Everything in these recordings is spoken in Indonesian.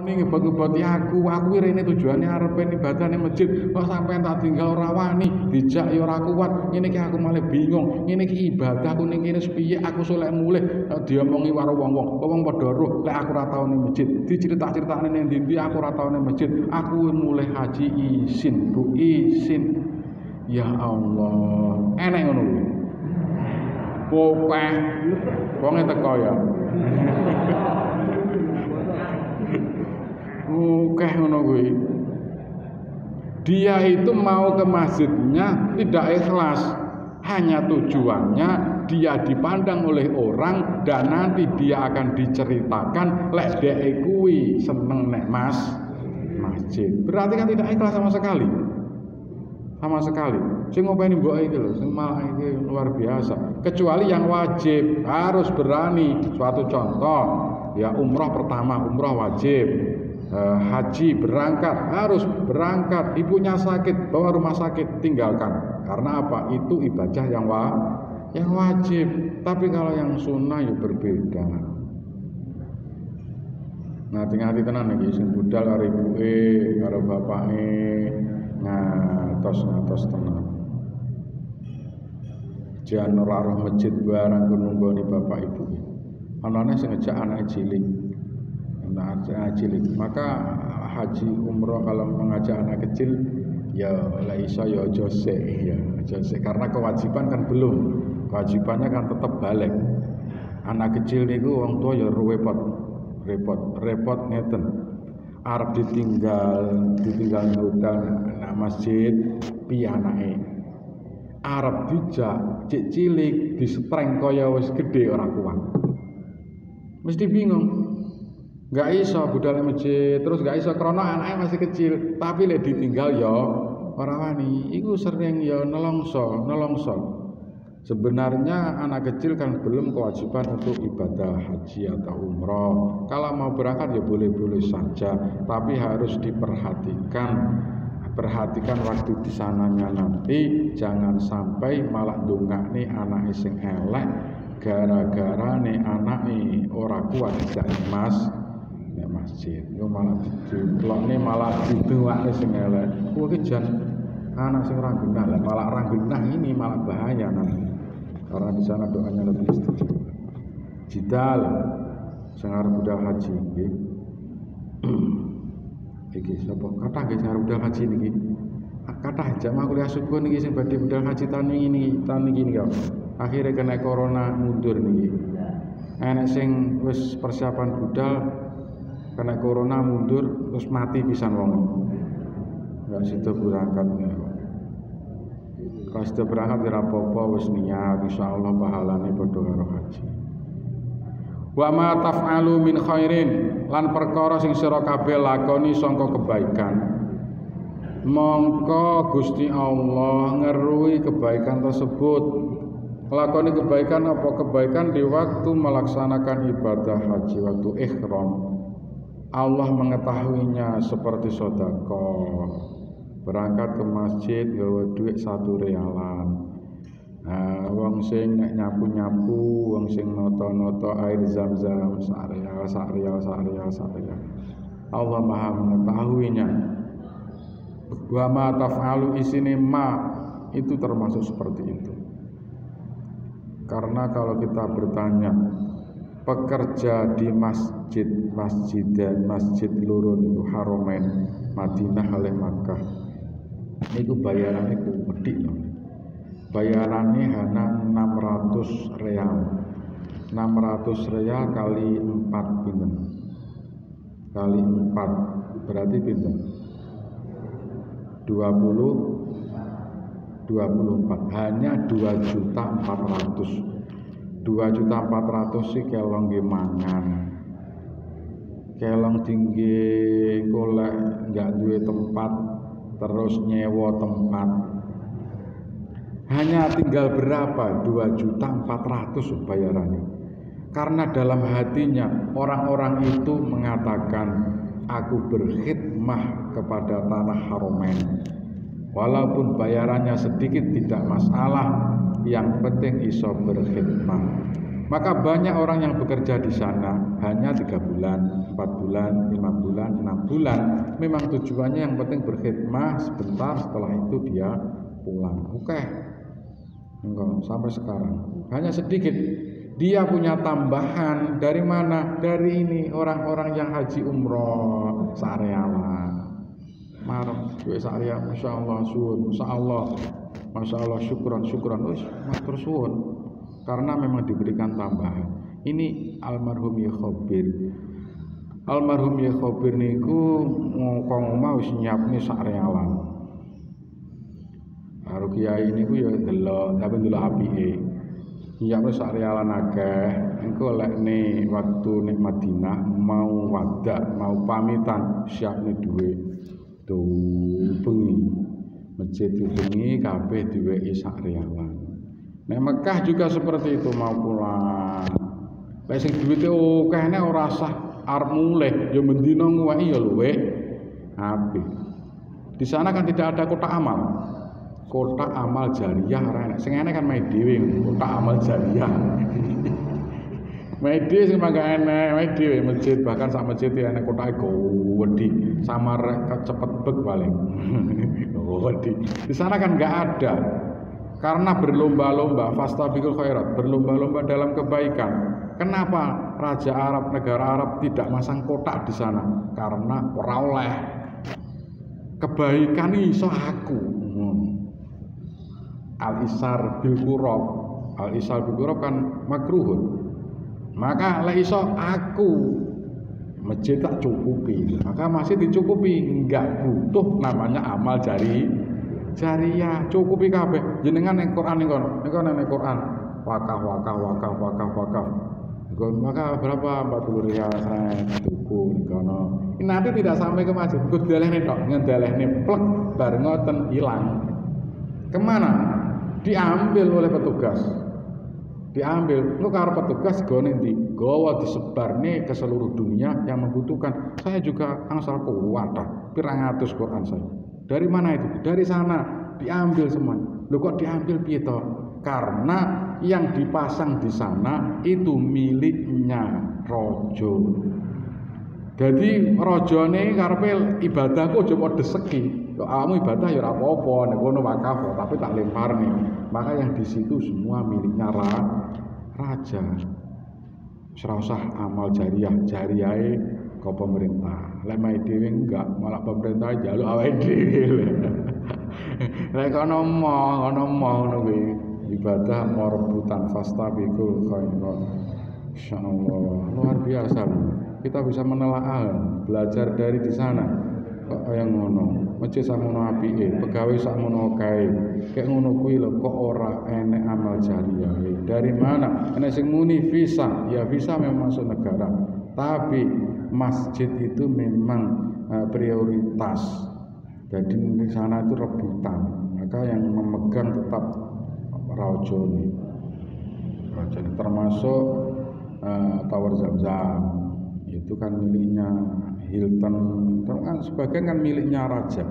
Ini ngebot-ngeboti aku rene tujuannya arep ibadah ning masjid, kok sampean tak tinggal ora wani, dijak ya ora kuat. Ngene iki aku malah bingung. Ngene iki ibadahku ning kene sepiye aku solek mulih diomongi karo wong-wong. Wong padha roh lek aku ora tau ning masjid. Dicerita-critakne ning ndi aku ora tau ning masjid. Aku mulih haji izin, Bu, izin. Ya Allah, enek ngono kuwi. Popeh. Wong teko ya. Oke ngono kuwi. Dia itu mau ke masjidnya tidak ikhlas. Hanya tujuannya dia dipandang oleh orang dan nanti dia akan diceritakan lek dhek kuwi seneng nek masjid. Berarti kan tidak ikhlas sama sekali. Sama sekali. Sing ngopeni mbok iki lho, sing malah iki luar biasa. Kecuali yang wajib harus berani. Suatu contoh, ya umrah pertama, umrah wajib. Haji berangkat, harus berangkat, ibunya sakit, bawa rumah sakit, tinggalkan. Karena apa? Itu ibadah yang wajib. Tapi kalau yang sunnah ya berbeda. Nah, tinggal tenan iki sing budal karo ibuke, karo bapake, ngatos tenan. Jan ora roh masjid barang nunggoni bapak ibu. Anane sing ngejak anake cilik. Maka haji umroh kalau mengajak anak kecil ya la iso ya aja sik karena kewajiban kan belum. Kewajibannya kan tetap balik. Anak kecil niku wong tua ya repot ngeten. Arep ditinggal hotel nang masjid piye anake. Arep dijak cik cilik disetreng kaya wis gedhe ora kuat. Mesti bingung. Gak iso budal masjid, terus gak iso krana anaknya masih kecil, tapi lek ditinggal ya ora wani. Iku sering ya nelongso. Sebenarnya anak kecil kan belum kewajiban untuk ibadah haji atau umroh. Kalau mau berangkat ya boleh-boleh saja, tapi harus diperhatikan. Perhatikan waktu di sananya nanti, jangan sampai malah ndongakne anake sing elek gara-gara nih anake ora kuat dijak masjid. Yo malah diplokne malah diduwakne sing elek. Kuwi jan anak sing ora genah lah, malah ora genah ini malah bahaya nanti. Karena di sana doanya lebih istiqomah. Jidal sing arep budal haji nggih. Iki sapa? Kathah nggih sing arep budal haji niki. Kathah jamaah kuliah subuh niki sing badhe budal haji tahun iki niki. Akhire kena corona mundur niki. Enek sing wis persiapan budal kena corona mundur terus mati pisan wong. Enggak sido berangkat ya. Kalau sido berangkat ora apa-apa wis niat insyaallah pahalane padha karo haji. Wa ma taf'alu min khairin lan perkara sing sira kabeh lakoni sangka kebaikan. Mongko Gusti Allah ngeruhi kebaikan tersebut. Lakoni kebaikan apa kebaikan di waktu melaksanakan ibadah haji waktu ihram. Allah mengetahuinya seperti sedekah. Berangkat ke masjid gawe duit 1 realan. Nah, wong sing nyapu-nyapu, wong sing noto-noto air zam-zam sak real. Allah Maha mengetahuinya. Wa ma taf'alu isine ma itu termasuk seperti itu. Karena kalau kita bertanya pekerja di masjid loro niku Haramain Madinah oleh Makkah niku bayarannya gede loh. Bayarannya hanya 600 real. 600 real kali 4 pinten? Kali 4 berarti pinten? 24 hanya 2.400.000. 2.400.000 sih kelong nggih mangan. Kelong tinggi golek enggak duwe tempat terus nyewa tempat. Hanya tinggal berapa? 2.400.000 bayarannya. Karena dalam hatinya orang-orang itu mengatakan aku berkhidmah kepada tanah Haramain. Walaupun bayarannya sedikit tidak masalah, yang penting iso berkhidmah. Maka banyak orang yang bekerja di sana hanya 3 bulan, 4 bulan, 5 bulan, 6 bulan. Memang tujuannya yang penting berkhidmah sebentar, setelah itu dia pulang. Oke, enggak sampai sekarang. Hanya sedikit. Dia punya tambahan dari mana? Dari ini orang-orang yang haji umroh sarealan. Marah, gue saria, masya Allah, suwun, masya Allah, syukron, wis matur suwun. Karena memang diberikan tambahan. Ini almarhum Yekhobir. Almarhum Yekhobir niku ngokong omah wis nyiapne sak realan. Karo kiai niku ya delok, tapi delok apike. Nyiapne sak realan akeh. Engko lekne waktu ning Madinah mau wada, mau pamitan, siapne dhuwit. Tuh bengi. Masjid bengi kabeh diweki sak realan. Nek Mekah juga seperti itu mau pulang. Lek sing duwite akeh ora sah arep mulih ya mendina nguweki ya luwih apik. Di sana kan tidak ada kotak amal. Kotak amal jariah ora enak. Sing enak kan mae dhewe kotak amal jariah. Mae dhewe sing mangga enak, mae dhewe masjid bahkan sak masjid ya enak kotake gede. Samar cepet beg paling. Gede. Di sana kan enggak ada. Karena berlomba-lomba, fastabiqul khairat, berlomba-lomba dalam kebaikan. Kenapa Raja Arab, negara Arab tidak masang kotak di sana? Karena ora oleh. Kebaikan iso aku. Al-isar bil qurab. Al-isar bil qurab kan makruhun. Maka lek iso aku masjid tak cukupi. Maka masih dicukupi, enggak butuh namanya amal jariah, cukupi kabeh. Jenengan ning Quran ning kono. Ning kono ning Quran. Wakaf. Maka berapa 40 riyal saya tuku ning kono. Nanti tidak sampai ke masjid. Gus dalehne tok, ngedelehne plek bar ngoten ilang. Kemana? Diambil oleh petugas. Diambil. Lu karo petugas gone ndi? Gowo disebarne ke seluruh dunia yang membutuhkan. Saya juga angsal kuat pirang atus Quran saya. Dari mana itu? Dari sana diambil semua. Loh kok diambil piye toh? Karena yang dipasang di sana itu miliknya rojo. Jadi rojone karepe ibadahku aja padha seki. Kok awakmu ibadah ya ora apa-apa, nek ngono wakaf tapi tak lemparne. Maka yang di situ semua miliknya raja. Ora usah amal jariahe ke pemerintah. Lek mae dhewe enggak, malah pemerintah njaluk awake dhewe. Lek kono ngono kuwi ibadah mau rebutan fastabiqul khairat. Insyaallah luar biasa. Kita bisa menelaah, belajar dari di sana. Kok kaya ngono, masjid sakmono apike, pegawai sakmono kae. Kayak ngono kuwi lho kok ora enek amal jariah. Dari mana? Enek sing muni visa, ya visa memang masuk negara. Tapi masjid itu memang prioritas. Jadi di sana itu rebutan. Maka yang memegang tetap rajone. Termasuk Tower Zam-Zam. Itu kan miliknya Hilton, kan sebagian kan miliknya raja.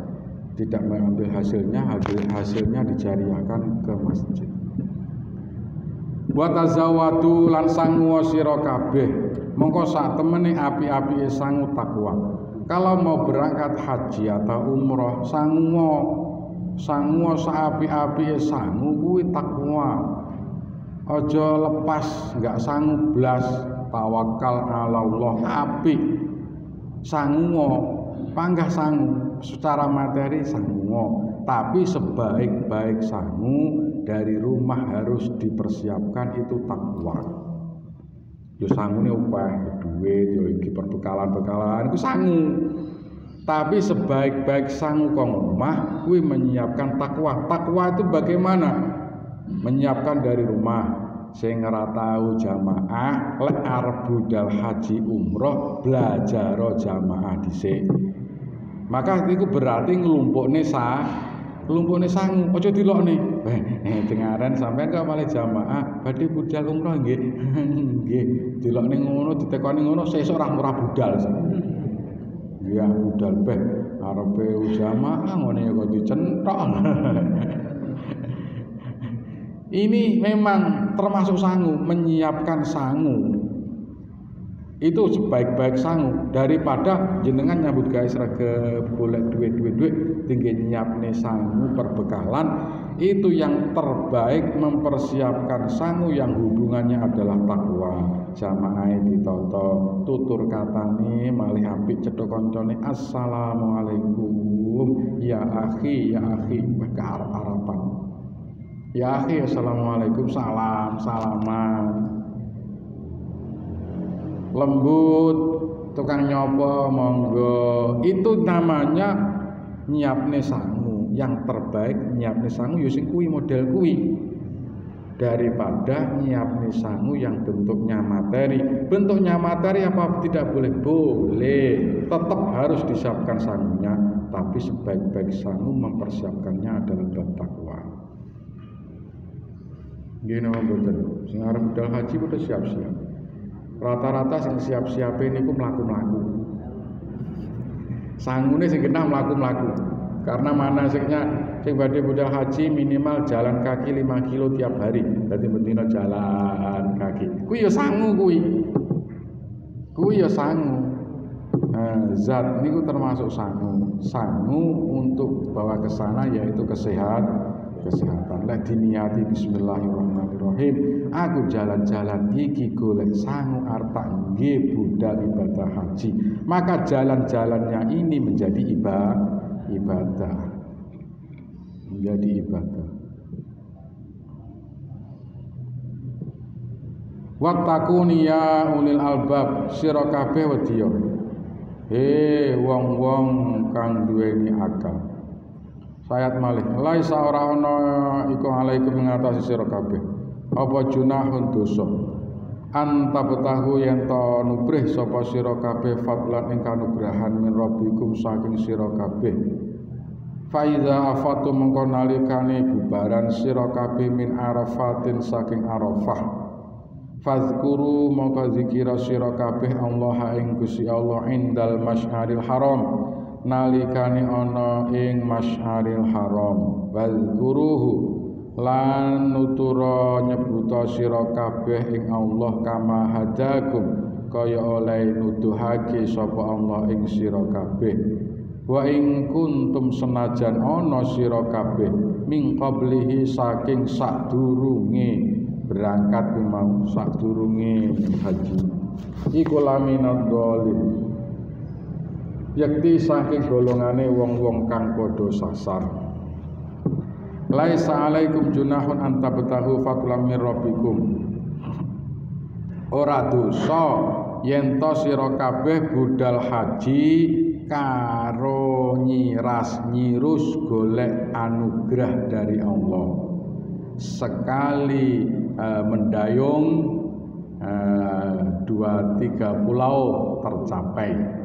Tidak mengambil hasilnya dijariahkan ke masjid. Wa tazawwadu lan sangu sira kabeh mongko sak temene api-apike sangu takwa. Kalau mau berangkat haji atau umroh sangu saapi-apike sangu kuwi takwa. Aja lepas enggak sangu blas, tawakal ala Allah apik. Sangu panggah sangu secara materi sangu, tapi sebaik-baik sangu dari rumah harus dipersiapkan itu takwa. Yo sangune upah duit yo iki perbekalan iku sangu. Tapi sebaik-baik sangu kang omah kuwi menyiapkan takwa. Takwa itu bagaimana? Menyiapkan dari rumah. Sing ora tau jamaah lek arep budal haji umroh belajar jamaah dhisik. Maka itu berarti nglumpukne sangu, aja dilokne. Dengaran sampean kok malah jamaah badhe budal umroh nggih. Nggih, dilokne ngono ditekoni ngono sesuk ora budal. Ya budal beh arepe jamaah ngene kok dicentok. Ini memang termasuk sangu, menyiapkan sangu. Itu sebaik-baik sangu daripada jenengan nyambut gawe sregep golek duit tinggi nyiapne sangu perbekalan. Itu yang terbaik, mempersiapkan sangu yang hubungannya adalah takwa. Jamaah ditoto, tutur katane malih apik cedhak kancane assalamualaikum ya akhi ke arep-arepan. Ya akhi assalamualaikum, salaman. Lembut, tukang nyopo monggo, itu namanya nyiapne sangu. Yang terbaik nyiapne sangu ya sing kuwi, model kuwi, daripada nyiapne sangu yang bentuknya materi. Bentuknya materi apa tidak boleh? Boleh, tetap harus disiapkan sangunya, tapi sebaik-baik sangu mempersiapkannya adalah bab takwa. Nggih napa mboten? Sing arep budal haji kudu siap-siap. Rata-rata sing siap-siape niku mlaku-mlaku. Sangune sing genah mlaku-mlaku. Karena manasiknya sing badhe budal haji minimal jalan kaki 5 kilo tiap hari. Dadi bendina jalan kaki. Kuwi ya sangu kuwi. Kuwi ya sangu. Zat niku termasuk sangu. Sangu untuk bawa ke sana yaitu kesehatan. Lek diniati bismillahirrahmanirrahim, aku jalan-jalan iki golek sangu arep nggih budal ibadah haji, maka jalan-jalannya ini menjadi ibadah. Wattaquni ya ulil albab, sira kabeh wedya. Wong-wong kang duweni akal. Ayat malih, laisa ora ana iku alaikum ngatasi sira kabeh apa junahun dosa anta betahu yen ta nubrih sapa sira kabeh fadlan ing kanugrahan min rabbikum saking sira kabeh. Fa iza afatu mengko nalikane bubaran sira kabeh min arafatin saking arafah, fazkuru mongko zikira sira kabeh Allah ing Gusti Allah indal masyaril haram nalikane ana ing masyaril haram. Wazkuruhu lan nutura nyebuta sira kabeh ing Allah kama hadakum kaya oleh nuduhake sapa Allah ing sira kabeh. Wa ing kuntum senajan ana sira kabeh min qablihi saking sadurunge berangkat mau, sadurunge haji iku laminad dhalin yakti saking golongane wong-wong kang padha sasar. Laisa alaikum junahun anta betahu fadlan min rabbikum. Ora dosa yen to sira kabeh budal haji karo nyirus golek anugerah dari Allah. Sekali mendayung 2-3 pulau tercapai.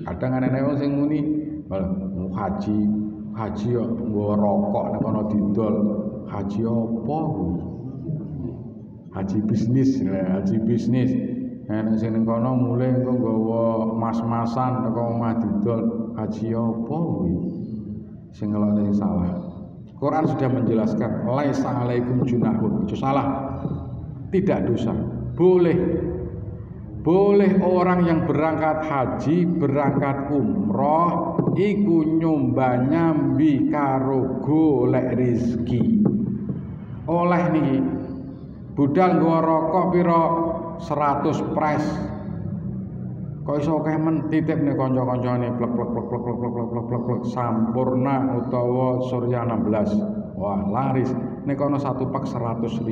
Kadang ana wong sing muni haji yo nggo rokok nek ana didol. Haji apa kuwi? Haji bisnis. Nek sing ning kono mulih engko nggawa mas-masan teko omah didol. Haji apa kuwi? Sing ngelone salah. Quran sudah menjelaskan laisa alaikum junahun. Itu salah. Tidak dosa. Boleh orang yang berangkat haji, berangkat umroh iku nyambi karo golek rezeki. Oleh niki budal nggo rokok pira 100 pres. Kok iso akeh men titipne kanca-kancane plek sampurna utawa Surya 16. Wah, laris. Nek ana 1 pak 100.000.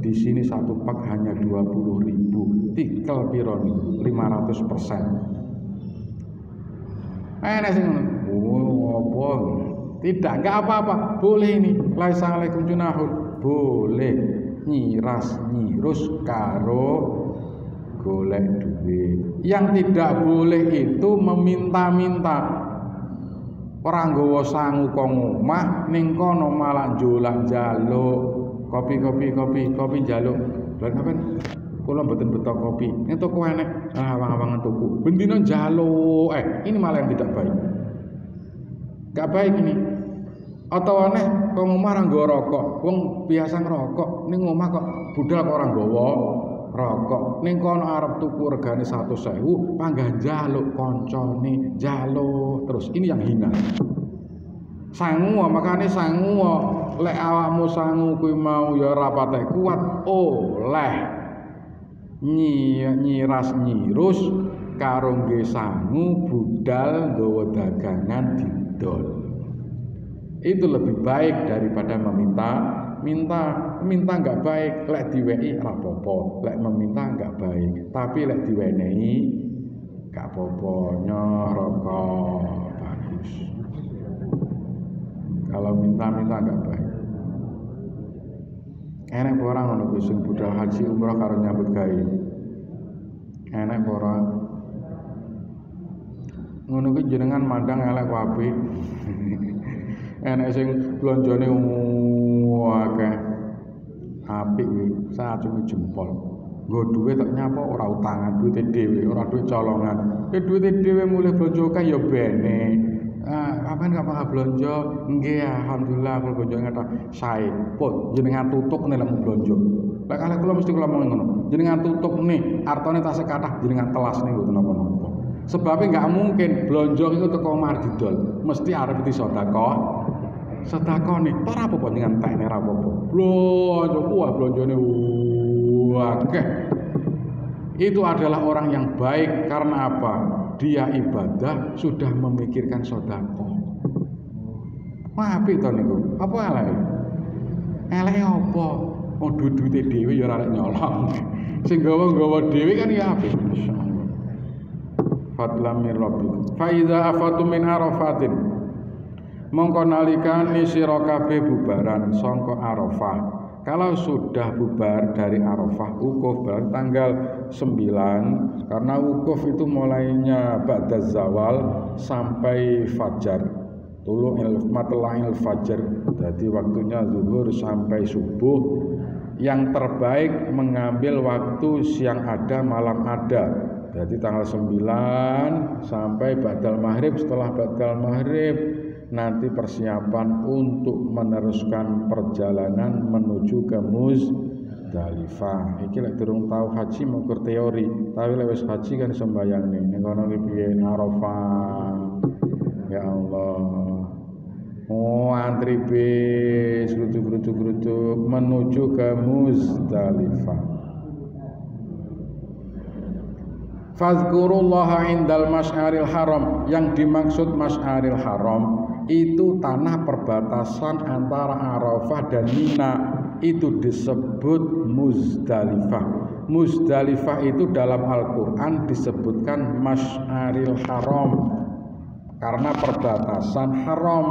Di sini 1 pak hanya 20.000. Tikel piro nih? 500%. Nek sing ngopo? Tidak, enggak apa-apa. Boleh ini. Laisa alaikum junahun. Boleh nyirus karo golek duit. Yang tidak boleh itu meminta-minta. Ora nggawa sangu kok omah ning kono malah njolak njaluk kopi njaluk. Lha sampean kula mboten betok kopi. Nek toko enek awang-awangan tuku. Bendina njaluk. Ini malah yang tidak baik. Enggak baik ini. Atau aneh kok ngomah ra nggawa rokok. Wong biasa ngerokok, ning ngomah kok budal kok ora nggawa rokok. Ning kono arep tuku regane 100.000, panggah njaluk kancane, njaluk terus. Ini yang hina. Sangu, makane sangu lek awakmu sangu kuwi mau ya ora patek kuat oleh nyiras nyirus karo nggih sangu budal nggawa dagangan didol. Itu lebih baik daripada minta enggak baik, lek diwehi ora apa-apa, lek meminta enggak baik, tapi lek diwenehi enggak apa-apa, rokok bagus. Kalau minta enggak baik. Enak orang ngono kuwi sing budal haji umrah karo nyambut gawe. Enak orang ngono kuwi jenengan mandang elek wae. Enak sing blonjone akeh. Apik kuwi saacunge jempol. Nggo dhuwit tak nyapa ora utangan, duwite dhewe, ora duwit colongan. Duwite dhewe mulih blonjo akeh ya bene. Kapan gak paham blonjo? Nggih, alhamdulillah kula blonjo ngathah sae. Pun jenengan tutuk nek lemu blonjo. Lek kalih kula mesti kula ngomong ngono. Jenengan tutuk nih, artane tasih kathah jenengan telas nih mboten napa-napa. Sebabnya nggak mungkin blonjo itu teko omah didol, mesti arep disedekah. Sedekah nih, ora apa-apa jenengan tekne ora apa-apa. Blonjo kuwi blonjone akeh. Itu adalah orang yang baik karena apa? Dia ibadah sudah memikirkan sedekah. Wah, apik to niku. Apa elek? Elek apa? Oh, duit-duite dhewe ya ora arek nyolong. Sing gawa-gawa dhewe kan ya apik. Masyaallah. Fadlan min rabbik. Fa iza afatu min arafatin. Mongko nalikane sira kabeh bubaran sangka Arafah. Kalau sudah bubar dari Arafah wukuf berarti tanggal 9 karena wukuf itu mulainya ba'da zawal sampai fajar. Matla'il fajar. Jadi waktunya zuhur sampai subuh. Yang terbaik mengambil waktu siang ada malam ada. Jadi tanggal 9 sampai ba'dal maghrib. Setelah ba'dal maghrib nanti persiapan untuk meneruskan perjalanan menuju ke Muzdalifah. Iki lek durung tahu haji mengukur teori, tapi lek wis haji kan sembayangne ning kono ki piye Arafah. Ya Allah. Oh, antri bis grutuk menuju ke Muzdalifah. Fazkurullaha indal masyaril haram. Yang dimaksud masyaril haram itu tanah perbatasan antara Arafah dan Mina, itu disebut Muzdalifah. Muzdalifah itu dalam Al-Quran disebutkan masyaril haram karena perbatasan haram,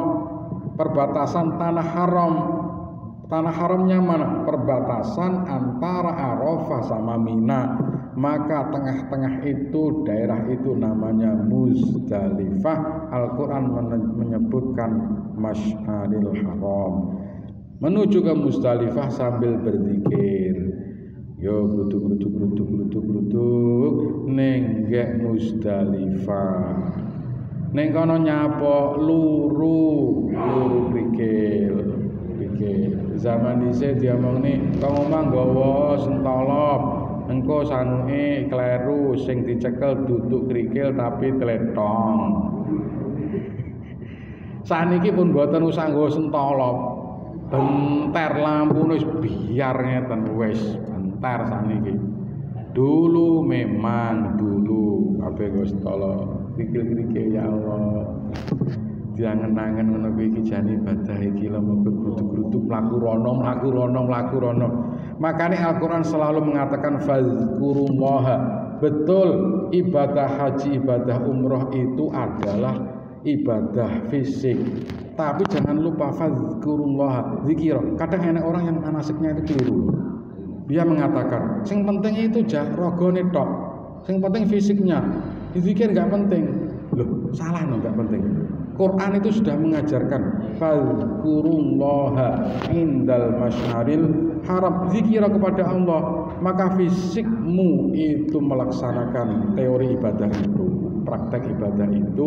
perbatasan tanah haram. Tanah haramnya mana? Perbatasan antara Arafah sama Mina. Maka tengah-tengah itu, daerah itu namanya Muzdalifah. Al-Quran menyebutkan masyaril haram. Menuju ke Muzdalifah sambil berzikir. Yo grutuk nenggek Muzdalifah. Neng kono nyapa luru krikil. Zaman dhisik diomongni kok omah nggawa sentolop. Engko sanuke kleru sing dicekel duduk krikil tapi tletong. Saniki pun mboten usah nggawa sentolop. Benter lampune wis biar ngeten wis benter saniki. Dulu memang kabeh nggawa sentolop. Krikil-krikil ya Allah. Diangen-angen ngono kuwi iki jane ibadah iki lho grutuk-grutuk mlaku rono. Makanya Al-Quran selalu mengatakan fazkurullaha. Betul, ibadah haji, ibadah umroh itu adalah ibadah fisik. Tapi jangan lupa fazkurullaha, zikir. Kadang enak orang yang manasiknya itu keliru. Dia mengatakan, sing penting itu rogone tok. Sing penting fisiknya. Zikir enggak penting. Loh, salah no, enggak penting. Quran itu sudah mengajarkan fazkurullaha indal masyaril haram, zikir kepada Allah, maka fisikmu itu melaksanakan teori ibadah itu, praktek ibadah itu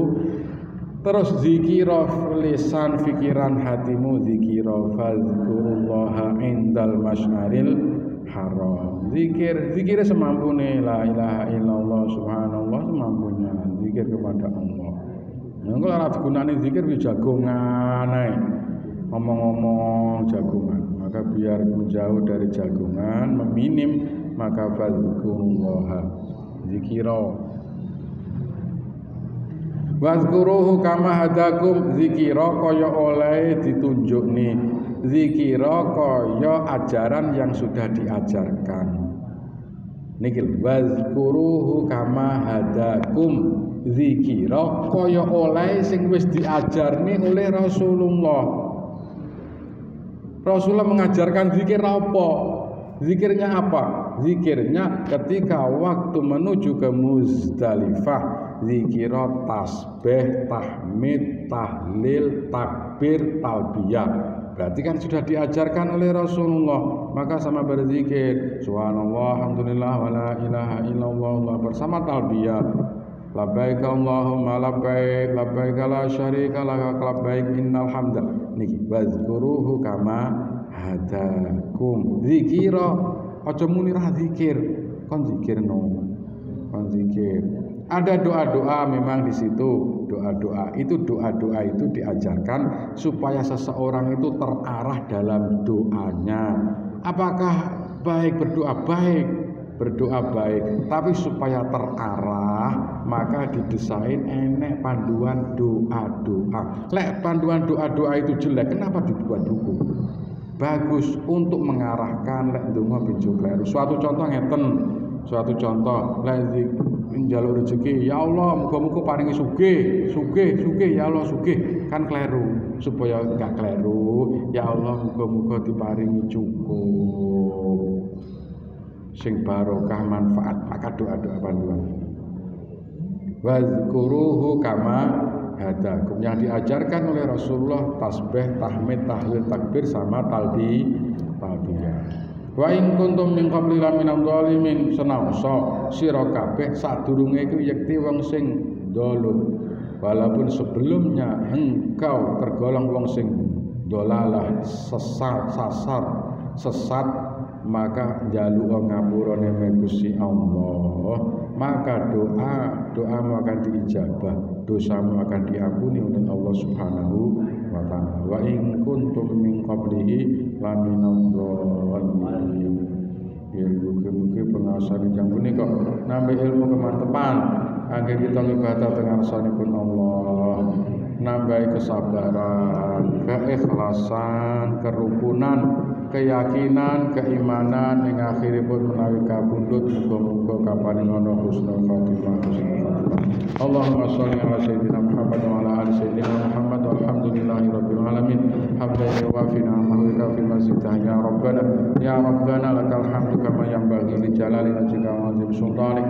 Terus zikira lisan, pikiran hatimu zikira fazkurullaha indal masyaril haram. Zikir semampune, la ilaha illallah subhanallah, semampunya zikir kepada Allah. Nah, kalau ora digunani zikir jagongan ae. Ngomong-ngomong jagongan, maka biar menjauh dari jagongan, meminim, maka fazkurullaha zikira. Wazkuruhu kama hadakum, zikira kaya oleh ditunjuk nih, zikira kaya ajaran yang sudah diajarkan. Niki wazkuruhu kama hadakum, zikira kaya oleh sing wis diajarni oleh Rasulullah. Rasulullah mengajarkan zikir apa? Zikirnya apa? Zikirnya ketika waktu menuju ke Muzdalifah, zikira tasbih, tahmid, tahlil, takbir, talbiyah. Berarti kan sudah diajarkan oleh Rasulullah. Maka sama berzikir subhanallah, alhamdulillah, wa la ilaha illallah, bersama talbiyah. Labbaik Allahumma labbaik, labbaik la syarika lak, labbaik innal hamda. Niki wazkuruhu kama hadakum. Zikira aja muni ra zikir, kon zikirno. Kon zikir. Ada doa-doa memang di situ, doa-doa itu diajarkan supaya seseorang itu terarah dalam doanya. Apakah baik berdoa? Baik, berdoa baik, tapi supaya terarah maka didesain enek panduan doa-doa. Lek panduan doa-doa itu jelek, kenapa dibuat buku? Bagus untuk mengarahkan lek ndonga benjo kleru. Suatu contoh ngeten, suatu contoh lek njaluk rezeki, ya Allah muga-muga paringi sugih ya Allah sugih, kan kleru. Supaya enggak kleru, ya Allah muga-muga diparingi cukup sing barokah manfaat, maka doa-doa panduan. Wazkuruhu kama hadakum, yang diajarkan oleh Rasulullah tasbih, tahmid, tahlil, takbir sama talbiyah. Wa in kuntum min qabli laminal zalimin, senaosa sira kabeh sadurunge iku yekti wong sing dolun, walaupun sebelumnya engkau tergolong wong sing dolalah, sesat, maka njaluk ngapurane Gusti Allah, maka doamu akan diijabah, dosamu akan diampuni oleh Allah Subhanahu wa taala. Wa in kuntum min qablihi laminal zalimin. Mugi-mugi pengawasan yang punika nambah ilmu kemantepan agar kita ibadah dengan sanipun Allah, nambah kesabaran, keikhlasan, kerukunan, keyakinan, keimanan ing akhiripun menawi kabundut muga-muga kaparingono husnul khotimah. Allahumma sholli ala sayyidina Muhammad wa ala ali sayyidina Muhammad walhamdulillahi rabbil alamin. Hamdan yuwafi ni'matahu fi masjidih ya rabbana lakal hamdu kama yanbaghi li jalali wajhika wa 'azimi sultanik.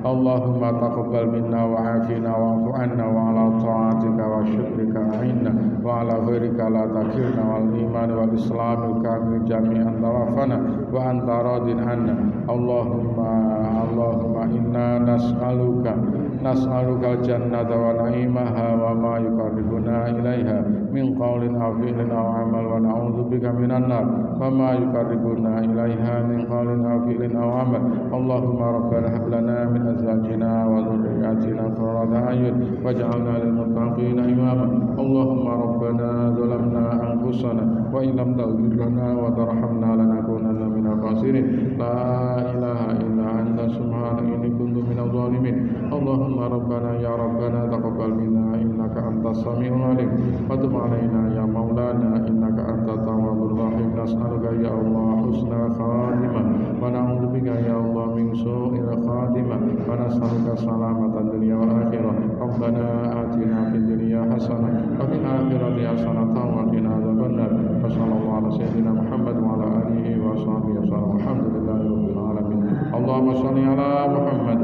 Allahumma taqabbal minna wa 'afina wa'fu 'anna wa ala ta'atika wa syukrika a'inna wa ala ghairika la takilna wal iman wal islamil kamil jami'an tawaffana wa anta radin 'anna. Allahumma inna nas'aluka al-jannata wa na'imaha wa ma yuqarribuna ilaiha min qawlin aw fi'lin aw amal, wa na'udzubika minan nar wa ma yuqarribuna ilaiha min qawlin aw fi'lin aw amal. Allahumma rabbana hab lana min azwajina wa dhurriyyatina qurrata a'yun waj'alna lil muttaqina imama. Allahumma rabbana zalamna anfusana wa in lam taghfir lana wa tarhamna lanakunanna minal khasirin. La ilaha illa anta subhanaka inni kuntu minadh dhalimin. Allahumma rabbana ya rabbana taqabbal minna innaka antas samiul alim wa tub alaina ya maulana innaka antat tawwabur rahim. Nas'aluka ya Allah husnal khatimah wa na'udzubika ya Allah min su'il khatimah wa nas'aluka salamatan dunya wal akhirah. Rabbana atina fid dunya hasanah wa fil akhirati hasanah wa qina adzabannar. Wa sallallahu ala sayyidina Muhammad wa ala alihi wa sahbihi wa sallam. Alhamdulillahi rabbil alamin. Allahumma shalli ala Muhammad.